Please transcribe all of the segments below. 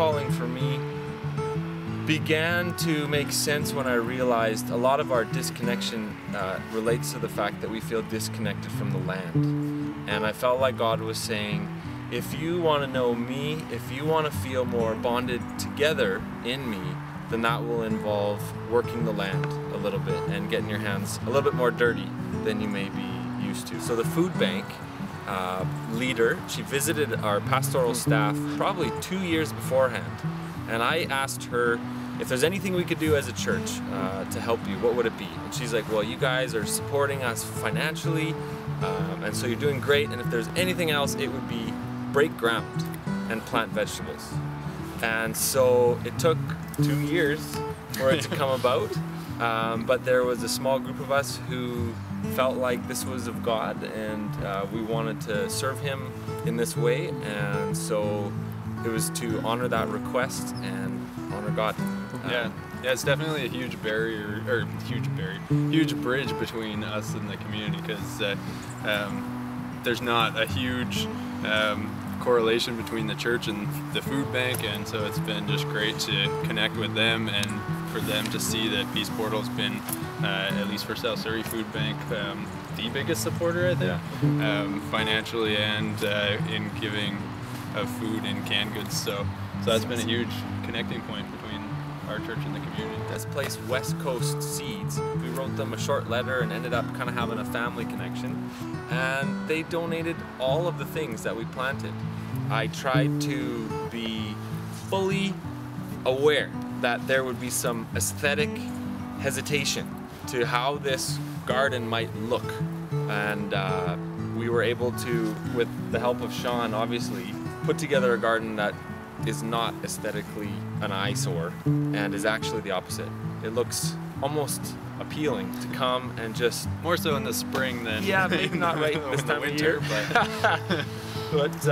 calling for me began to make sense when I realized a lot of our disconnection relates to the fact that we feel disconnected from the land. And I felt like God was saying, if you want to know me, if you want to feel more bonded together in me, then that will involve working the land a little bit and getting your hands a little bit more dirty than you may be used to. So the food bank leader, she visited our pastoral staff probably 2 years beforehand, and I asked her if there's anything we could do as a church to help you, what would it be? And she's like, well, you guys are supporting us financially, and so you're doing great, and if there's anything else, it would be break ground and plant vegetables. And so it took 2 years for it to come about, but there was a small group of us who felt like this was of God, and we wanted to serve Him in this way, and so it was to honor that request and honor God. Yeah, it's definitely a huge huge bridge between us and the community, because there's not a huge correlation between the church and the food bank, and so it's been just great to connect with them and for them to see that Peace Portal's been, at least for South Surrey Food Bank, the biggest supporter, I think, financially and in giving of food and canned goods. So that's been a huge connecting point between our church and the community. This place, West Coast Seeds, we wrote them a short letter and ended up kind of having a family connection, and they donated all of the things that we planted. I tried to be fully aware that there would be some aesthetic hesitation to how this garden might look, and we were able to, with the help of Sean, obviously, put together a garden that is not aesthetically an eyesore and is actually the opposite. It looks almost appealing to come and just... More so in the spring than... Yeah, maybe not right this time of year, but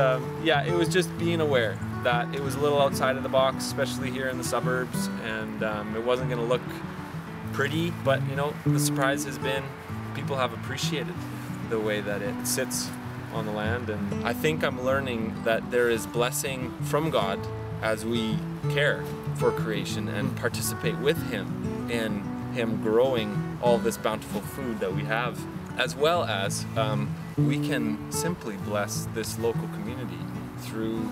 yeah, it was just being aware that it was a little outside of the box, especially here in the suburbs, and it wasn't going to look pretty, but you know, the surprise has been people have appreciated the way that it sits on the land, and I think I'm learning that there is blessing from God as we care for creation and participate with Him in Him growing all this bountiful food that we have, as well as we can simply bless this local community through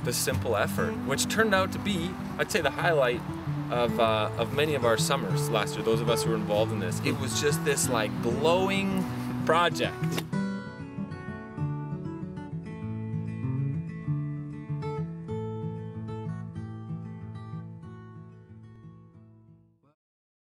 the simple effort, which turned out to be, I'd say, the highlight of many of our summers last year. Those of us who were involved in this, it was just this like glowing project.